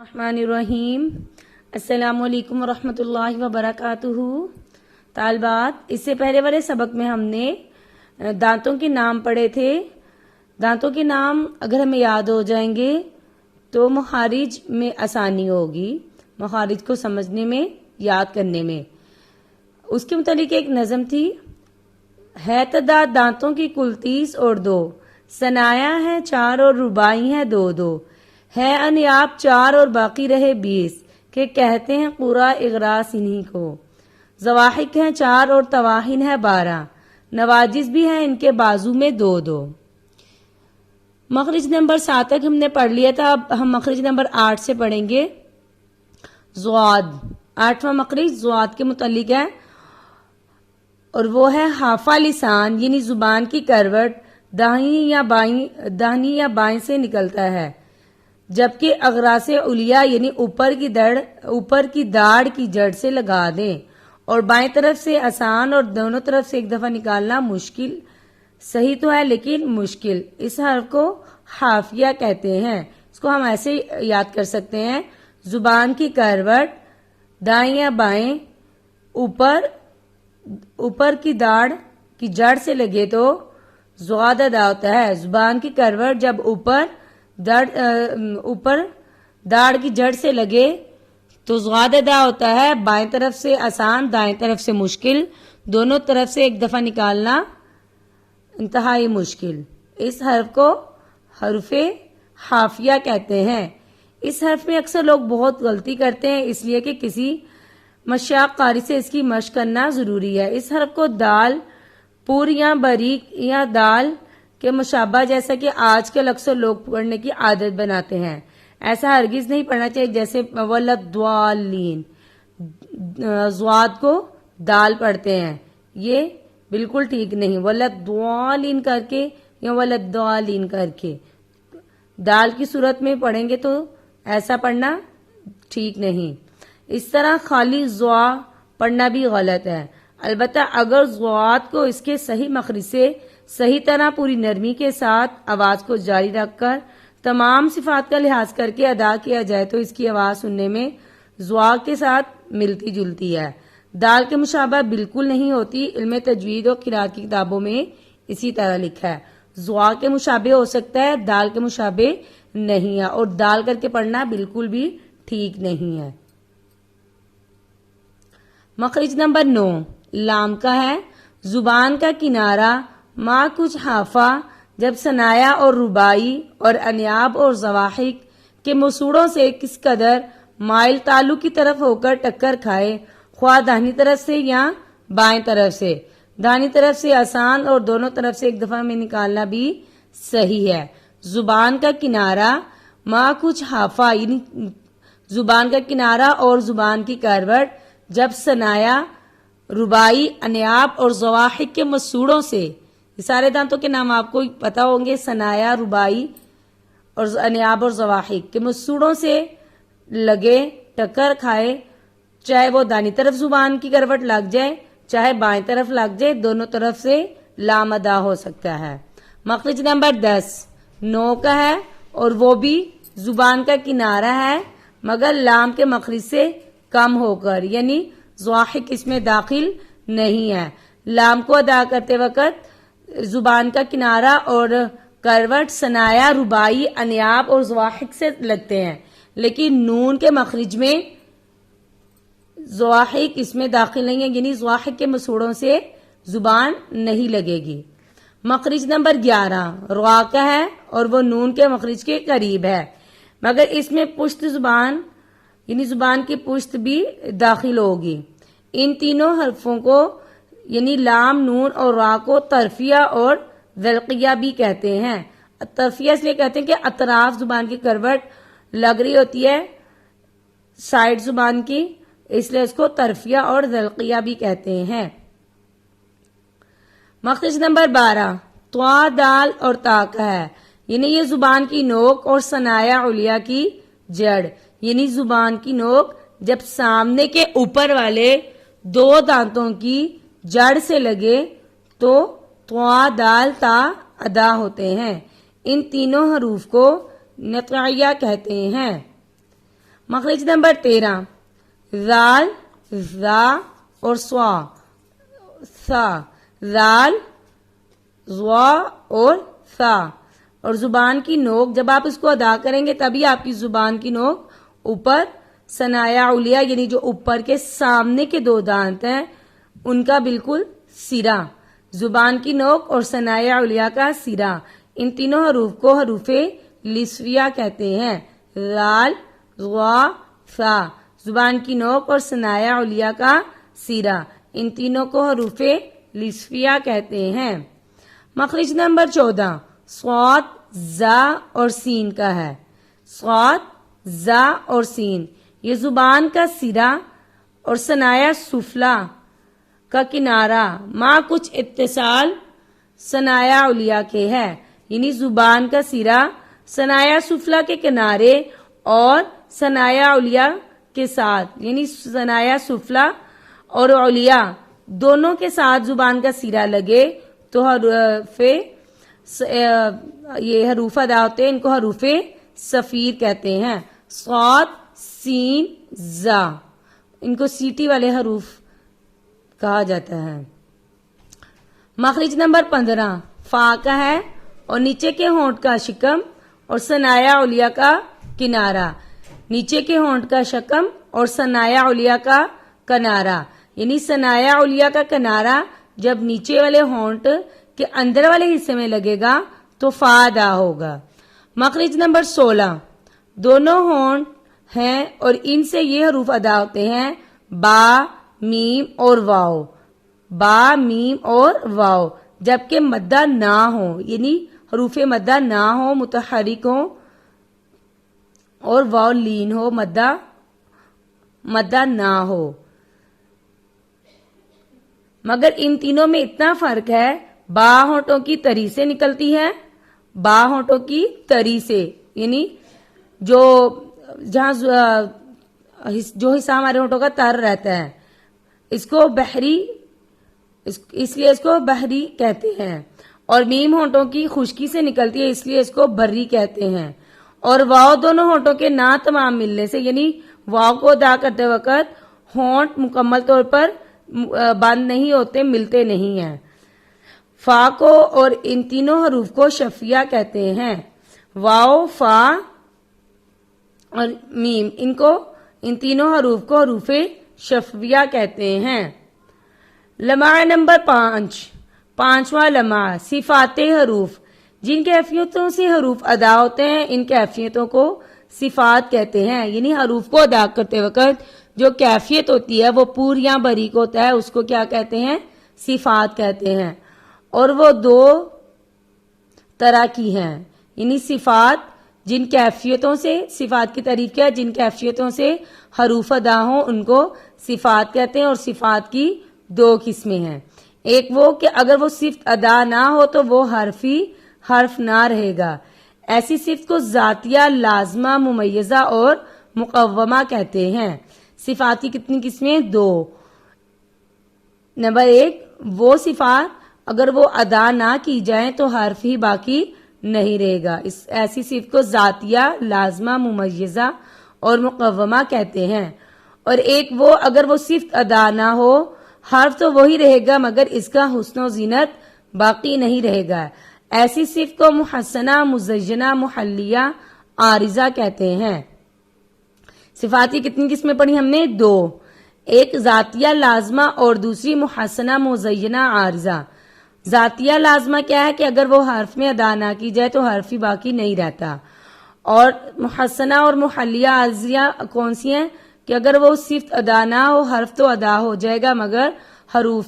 الرحمن الرحیم۔ السلام علیکم ورحمۃ اللہ وبرکاتہ۔ طالبات، اس سے پہلے والے سبق میں ہم نے دانتوں کے نام پڑھے تھے۔ دانتوں کے نام اگر ہمیں یاد ہو جائیں گے تو مخارج میں آسانی ہوگی، مخارج کو سمجھنے میں، یاد کرنے میں۔ اس کے متعلق ایک نظم تھی: ہے تعداد دانتوں کی کل 30 اور 2، ثنایا ہے 4 اور رباعی ہے 2 ہے انیاب 4 اور باقی رہے 20، کہ کہتے ہیں پورا اغراس انہی کو۔ ضواحک ہیں 4 اور تواہن ہے 12، نواجز بھی ہیں ان کے بازو میں 2 مخرج نمبر 7 تک ہم نے پڑھ لیا تھا، اب ہم مخرج نمبر 8 سے پڑھیں گے۔ زواد، 8واں مخرج زواد کے متعلق ہے، اور وہ ہے حافہ لسان، یعنی زبان کی کروٹ داہنی یا بائیں سے نکلتا ہے، جبکہ اغراس علیا یعنی اوپر کی داڑھ کی جڑ سے لگا دیں، اور بائیں طرف سے آسان اور دونوں طرف سے ایک دفعہ نکالنا مشکل۔ صحیح تو ہے لیکن مشکل۔ اس حرف کو حافیہ کہتے ہیں۔ اس کو ہم ایسے یاد کر سکتے ہیں: زبان کی کروٹ دائیں یا بائیں اوپر کی داڑھ کی جڑ سے لگے تو زواد ادا ہوتا ہے۔ زبان کی کروٹ جب اوپر داڑھ کی جڑ سے لگے تو زواد ادا ہوتا ہے۔ بائیں طرف سے آسان، دائیں طرف سے مشکل، دونوں طرف سے ایک دفعہ نکالنا انتہائی مشکل۔ اس حرف کو حرف حافیہ کہتے ہیں۔ اس حرف میں اکثر لوگ بہت غلطی کرتے ہیں، اس لیے کہ کسی مشاق قاری سے اس کی مشق کرنا ضروری ہے۔ اس حرف کو دال پور یا باریک یا دال کے مشابہ جیسا کہ آج کل اکثر لوگ پڑھنے کی عادت بناتے ہیں، ایسا ہرگز نہیں پڑھنا چاہیے۔ جیسے ولدوالین، زواد کو دال پڑھتے ہیں، یہ بالکل ٹھیک نہیں۔ ولدوالین کر کے یا ولدوالین کر کے دال کی صورت میں پڑھیں گے تو ایسا پڑھنا ٹھیک نہیں۔ اس طرح خالی زوا پڑھنا بھی غلط ہے۔ البتہ اگر زوات کو اس کے صحیح مخرج سے صحیح طرح پوری نرمی کے ساتھ آواز کو جاری رکھ کر تمام صفات کا لحاظ کر کے ادا کیا جائے تو اس کی آواز سننے میں زوا کے ساتھ ملتی جلتی ہے، دال کے مشابہ بالکل نہیں ہوتی۔ علم تجوید اور قرات کی کتابوں میں اسی طرح لکھا ہے۔ زوا کے مشابہ ہو سکتا ہے، دال کے مشابہ نہیں ہے، اور دال کر کے پڑھنا بالکل بھی ٹھیک نہیں ہے۔ مخرج نمبر 9 لام کا ہے۔ زبان کا کنارہ ماں کچھ حافہ جب ثنایا اور رباعی اور انیاب اور ضواحک کے مسوڑوں سے کس قدر مائل تالو کی طرف ہو کر ٹکر کھائے، خواہ داہنی طرف سے یا بائیں طرف سے۔ داہنی طرف سے آسان اور دونوں طرف سے ایک دفعہ میں نکالنا بھی صحیح ہے۔ زبان کا کنارہ ماں کچھ حافہ، یعنی زبان کا کنارہ اور زبان کی کروٹ جب ثنایا، رباعی، انیاب اور ضواحک کے مسوڑوں سے، یہ سارے دانتوں کے نام آپ کو پتا ہوں گے، ثنایا، رباعی اور انیاب اور ضواحک کے مسوڑوں سے لگے، ٹکر کھائے، چاہے وہ دانی طرف زبان کی کروٹ لگ جائے چاہے بائیں طرف لگ جائے، دونوں طرف سے لام ادا ہو سکتا ہے۔ مخرج نمبر 10 9 کا ہے، اور وہ بھی زبان کا کنارہ ہے مگر لام کے مخرج سے کم ہو کر، یعنی ضواحک اس میں داخل نہیں ہے۔ لام کو ادا کرتے وقت زبان کا کنارہ اور کروٹ ثنایا، رباعی، انیاب اور ضواحک سے لگتے ہیں، لیکن نون کے مخرج میں ضواحک اس میں داخل نہیں ہے، یعنی ضواحک کے مسوڑوں سے زبان نہیں لگے گی۔ مخرج نمبر 11 روا کا ہے، اور وہ نون کے مخرج کے قریب ہے مگر اس میں پشت زبان یعنی زبان کی پشت بھی داخل ہوگی۔ ان تینوں حرفوں کو یعنی لام، نون اور را کو طرفیہ اور ذلقیہ بھی کہتے ہیں۔ طرفیہ اس لیے کہتے ہیں کہ اطراف زبان کی کروٹ لگ رہی ہوتی ہے سائڈ زبان کی، اس لیے اس کو طرفیہ اور ذلقیہ بھی کہتے ہیں۔ مخرج نمبر 12 طوا، دال اور تا کا ہے، یعنی یہ زبان کی نوک اور ثنایا علیا کی جڑ، یعنی زبان کی نوک جب سامنے کے اوپر والے 2 دانتوں کی جڑ سے لگے تو طوا، دال، تا ادا ہوتے ہیں۔ ان تینوں حروف کو نقعیہ کہتے ہیں۔ مخرج نمبر 13 زال، زا اور سوا، سا، زال، زوا اور سا. اور زبان کی نوک جب آپ اس کو ادا کریں گے تبھی آپ کی زبان کی نوک اوپر ثنایا علیہ یعنی جو اوپر کے سامنے کے 2 دانت ہیں ان کا بالکل سرا، زبان کی نوک اور ثنایا علیہ کا سرا، ان تینوں حروف کو حروف لسویہ کہتے ہیں. لال، زوا، سا، زبان کی نوک اور ثنایا علیہ کا سرا، ان تینوں کو حروف لسویہ کہتے ہیں. مخرج نمبر 14 صاد، زا اور سین کا ہے. صاد، زا اور سین یہ زبان کا سرا اور ثنایا سفلا کا کنارہ ماں کچھ اتصال ثنایا علیہ کے ہے، یعنی زبان کا سرا ثنایا سفلا کے کنارے اور ثنایا علیہ کے ساتھ، یعنی ثنایا سفلا اور علیہ دونوں کے ساتھ زبان کا سرا لگے تو یہ حروف ادا ہوتے ہیں، ان کو حروف صفیر کہتے ہیں. صاد، سین، زا ان کو سیٹی والے حروف کہا جاتا ہے. مخرج نمبر 15 فا کا ہے اور نیچے کے ہونٹ کا شکم اور ثنایا علیہ کا کنارہ، نیچے کے ہونٹ کا شکم اور ثنایا علیہ کا کنارہ، یعنی ثنایا علیہ کا کنارہ جب نیچے والے ہونٹ کے اندر والے حصے میں لگے گا تو فا ادا ہوگا. مخرج نمبر 16 دونوں ہونٹ ہیں اور ان سے یہ حروف ادا ہوتے ہیں با، میم اور واو، با، میم اور واو، جبکہ مدہ نہ ہو، یعنی حروف مدہ نہ ہو، متحرک ہو اور واو لین ہو، مدہ نہ ہو. مگر ان تینوں میں اتنا فرق ہے، با ہونٹوں کی تری سے نکلتی ہے، با ہونٹوں کی تری سے، یعنی جہاں جو حصہ ہمارے ہونٹوں کا تر رہتا ہے اس کو بحری، اس لیے اس کو بحری کہتے ہیں. اور میم ہونٹوں کی خشکی سے نکلتی ہے اس لیے اس کو بری کہتے ہیں. اور واو دونوں ہونٹوں کے نہ تمام ملنے سے، یعنی واو کو ادا کرتے وقت ہونٹ مکمل طور پر بند نہیں ہوتے، ملتے نہیں ہیں. فا کو اور ان تینوں حروف کو شفیہ کہتے ہیں. واو، فا اور میم ان تینوں حروف کو حروف شفیہ کہتے ہیں. لمحہ نمبر 5 پانچواں لمحہ صفات حروف، جن کیفیتوں سے حروف ادا ہوتے ہیں ان کیفیتوں کو صفات کہتے ہیں. یعنی حروف کو ادا کرتے وقت جو کیفیت ہوتی ہے وہ پور یا باریک ہوتا ہے اس کو کیا کہتے ہیں؟ صفات کہتے ہیں. اور وہ 2 طرح کی ہیں، یعنی صفات جن کیفیتوں سے، صفات کی تعریف کیا، جن کیفیتوں سے حروف ادا ہوں ان کو صفات کہتے ہیں. اور صفات کی 2 قسمیں ہیں. ایک وہ کہ اگر وہ صفت ادا نہ ہو تو وہ حرف نہ رہے گا، ایسی صفت کو ذاتیہ، لازمہ، ممیزہ اور مقومہ کہتے ہیں. صفات کی کتنی قسمیں؟ 2. نمبر 1 وہ صفات اگر وہ ادا نہ کی جائیں تو حرف ہی باقی نہیں رہے گا، ایسی صفت کو ذاتیہ، لازمہ، ممیزہ اور مقومہ کہتے ہیں. اور ایک وہ اگر وہ صفت ادا نہ ہو، حرف تو وہی رہے گا مگر اس کا حسن و زینت باقی نہیں رہے گا، ایسی صفت کو محسنہ، مزینہ، محلیہ، عارضہ کہتے ہیں. صفات کی کتنی قسمیں پڑھی ہم نے؟ 2. ایک ذاتیہ لازمہ اور دوسری محسنہ، مزینہ، عارضہ. ذاتیہ لازمہ کیا ہے کہ اگر وہ حرف میں ادا نہ کی جائے تو حرف ہی باقی نہیں رہتا. اور محسنہ اور محلیہ عارضیہ کون سی ہیں کہ اگر وہ صفت ادا نہ ہو حرف تو ادا ہو جائے گا مگر حروف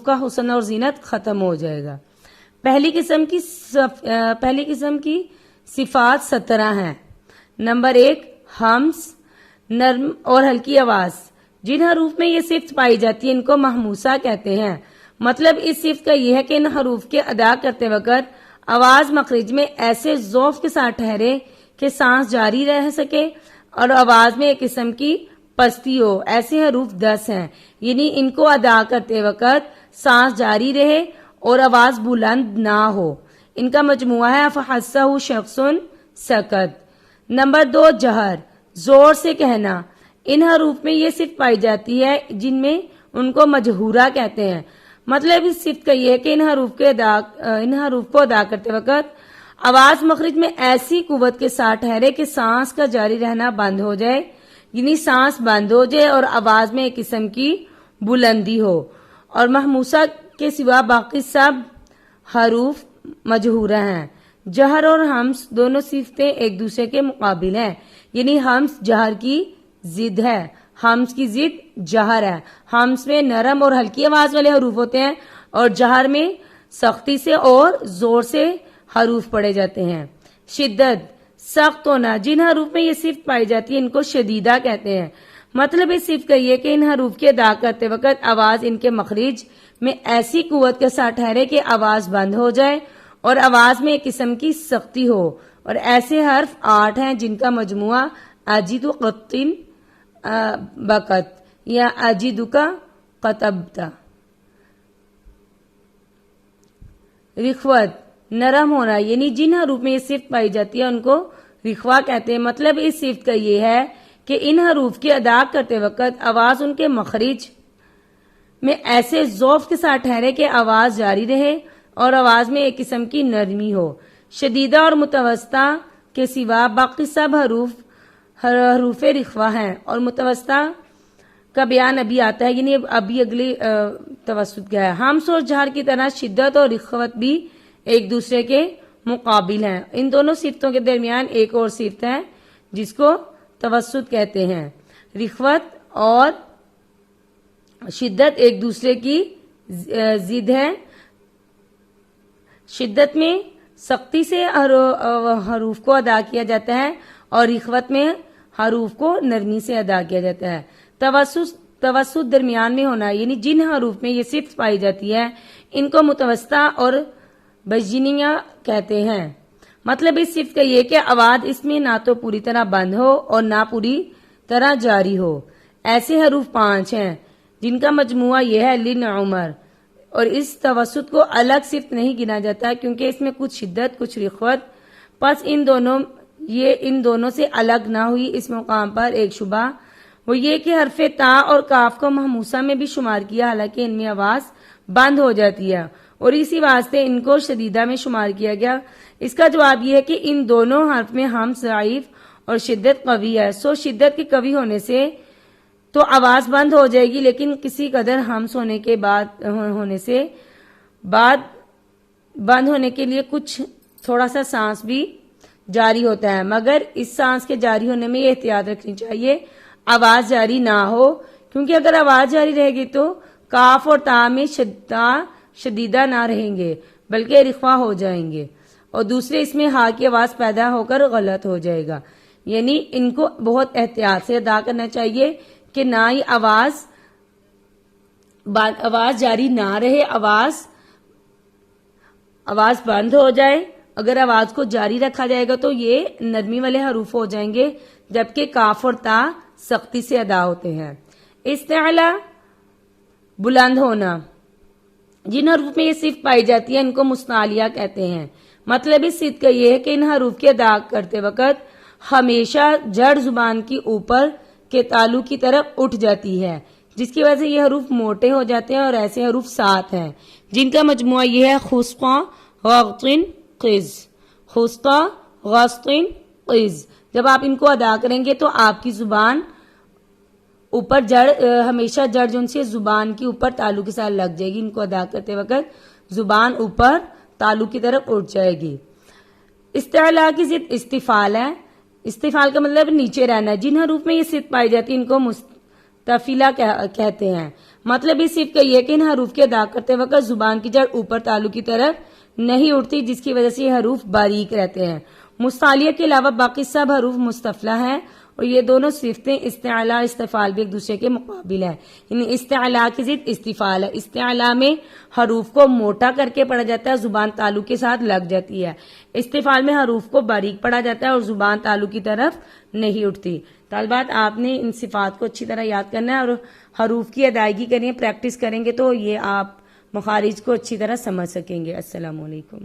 کا حسن اور زینت ختم ہو جائے گا. پہلی قسم کی صفات 17 ہیں. نمبر 1 ہمس، نرم اور ہلکی آواز. جن حروف میں یہ صفت پائی جاتی ہے ان کو محموسہ کہتے ہیں. مطلب اس صفت کا یہ ہے کہ ان حروف کے ادا کرتے وقت آواز مخرج میں ایسے ذوف کے ساتھ ٹھہرے کہ سانس جاری رہ سکے اور آواز میں ایک قسم کی پستی ہو. ایسے حروف 10 ہیں، یعنی ان کو ادا کرتے وقت سانس جاری رہے اور آواز بلند نہ ہو. ان کا مجموعہ ہے فحسہ شخص سکت. نمبر 2 جہر. زور سے کہنا. ان حروف میں یہ صفت پائی جاتی ہے جن میں ان کو مجہورہ کہتے ہیں. مطلب اس صفت کا یہ ہے کہ ان حروف کو ادا کرتے وقت آواز مخرج میں ایسی قوت کے ساتھ ٹھہرے کہ سانس کا جاری رہنا بند ہو جائے، یعنی سانس بند ہو جائے اور آواز میں ایک قسم کی بلندی ہو. اور محموسہ کے سوا باقی سب حروف مجہورہ ہیں. جہر اور ہمس دونوں صفتیں ایک دوسرے کے مقابل ہیں، یعنی ہمس جہر کی ضد ہے، ہمس کی ضد جہر ہے. ہمس میں نرم اور ہلکی آواز والے حروف ہوتے ہیں اور جہر میں سختی سے اور زور سے حروف پڑے جاتے ہیں. شدت، سخت ہونا. جن حروف میں یہ صفت پائی جاتی ہے ان کو شدیدہ کہتے ہیں. مطلب اس صفت کا یہ کہ ان حروف کے ادا کرتے وقت آواز ان کے مخرج میں ایسی قوت کے ساتھ ٹھہرے کہ آواز بند ہو جائے اور آواز میں ایک قسم کی سختی ہو. اور ایسے حرف 8 ہیں جن کا مجموعہ اجید قطن بقت یا اجید کا قطبتا. رخوت، نرم ہونا. یعنی جن حروف میں یہ صفت پائی جاتی ہے ان کو رخوہ کہتے ہیں. مطلب اس صفت کا یہ ہے کہ ان حروف کے ادا کرتے وقت آواز ان کے مخرج میں ایسے ذوف کے ساتھ ٹھہرے کہ آواز جاری رہے اور آواز میں ایک قسم کی نرمی ہو. شدیدہ اور متوسطہ کے سوا باقی سب حروف رخوہ ہیں اور متوسطہ کا بیان ابھی آتا ہے، یعنی ابھی اگلی توسط کا ہے. ہمس اور جہر کی طرح شدت اور رخوت بھی ایک دوسرے کے مقابل ہیں. ان دونوں صفتوں کے درمیان ایک اور صفت ہے جس کو توسط کہتے ہیں. رخوت اور شدت ایک دوسرے کی ضد ہے. شدت میں سختی سے حروف کو ادا کیا جاتا ہے اور رخوت میں حروف کو نرمی سے ادا کیا جاتا ہے. توسط درمیان میں ہونا، یعنی جن حروف میں یہ صفت پائی جاتی ہے ان کو متوسطہ اور بجنیہ کہتے ہیں. مطلب اس صفت کا یہ کہ آواز اس میں نہ تو پوری طرح بند ہو اور نہ پوری طرح جاری ہو. ایسے حروف 5 ہیں جن کا مجموعہ یہ ہے لن عمر. اور اس توسط کو الگ صفت نہیں گنا جاتا کیونکہ اس میں کچھ شدت کچھ رخوت. پس ان دونوں سے الگ نہ ہوئی. اس مقام پر ایک شبہ وہ یہ کہ حرف تا اور کاف کو محموسہ میں بھی شمار کیا حالانکہ ان میں آواز بند ہو جاتی ہے اور اسی واسطے ان کو شدیدہ میں شمار کیا گیا. اس کا جواب یہ ہے کہ ان دونوں حرف میں ہمس ضعیف اور شدت قوی ہے. سو شدت کے قوی ہونے سے تو آواز بند ہو جائے گی، لیکن کسی قدر ہمس ہونے سے بعد بند ہونے کے لیے کچھ تھوڑا سا سانس بھی جاری ہوتا ہے. مگر اس سانس کے جاری ہونے میں یہ احتیاط رکھنی چاہیے آواز جاری نہ ہو، کیونکہ اگر آواز جاری رہے گی تو کاف اور تا میں شدیدہ نہ رہیں گے بلکہ رخوا ہو جائیں گے اور دوسرے اس میں ہا کی آواز پیدا ہو کر غلط ہو جائے گا. یعنی ان کو بہت احتیاط سے ادا کرنا چاہیے کہ نہ ہی آواز جاری نہ رہے، آواز بند ہو جائے. اگر آواز کو جاری رکھا جائے گا تو یہ نرمی والے حروف ہو جائیں گے جبکہ کاف اور تا سختی سے ادا ہوتے ہیں. استعلا، بلند ہونا. جن حروف میں یہ صفت پائی جاتی ہے ان کو مستعلیہ کہتے ہیں. مطلب اس صفت کا یہ ہے کہ ان حروف کے ادا کرتے وقت ہمیشہ جڑ زبان کی اوپر کے تالو کی طرف اٹھ جاتی ہے جس کی وجہ سے یہ حروف موٹے ہو جاتے ہیں. اور ایسے حروف 7 ہیں جن کا مجموعہ یہ ہے خسقہ، غطن، قز. خسقہ، غطن، قز. جب آپ ان کو ادا کریں گے تو آپ کی زبان اوپر ہمیشہ جڑ جو ان سے زبان کی اوپر تالو کے ساتھ لگ جائے گی. ان کو ادا کرتے وقت زبان اوپر تالو کی طرف اٹھ جائے گی. استعلا کی ضد استفال ہے. استفال کا مطلب نیچے رہنا. جن حروف میں یہ صفت پائی جاتی ہے ان کو مستفیلہ کہتے ہیں. مطلب اس صفت کا یہ کہ ان حروف کے ادا کرتے وقت زبان کی جڑ اوپر تالو کی طرف نہیں اٹھتی جس کی وجہ سے یہ حروف باریک رہتے ہیں. مستعلیہ کے علاوہ باقی سب حروف مستفلہ ہیں اور یہ دونوں صفتیں استعلا استفال بھی ایک دوسرے کے مقابل ہے. یعنی استعلا کی ضد استفال ہے. استعلا میں حروف کو موٹا کر کے پڑھا جاتا ہے، زبان تالو کے ساتھ لگ جاتی ہے. استفال میں حروف کو باریک پڑھا جاتا ہے اور زبان تالو کی طرف نہیں اٹھتی. طالبات آپ نے ان صفات کو اچھی طرح یاد کرنا ہے اور حروف کی ادائیگی کریں، پریکٹس کریں گے تو یہ آپ مخارج کو اچھی طرح سمجھ سکیں گے. السلام علیکم.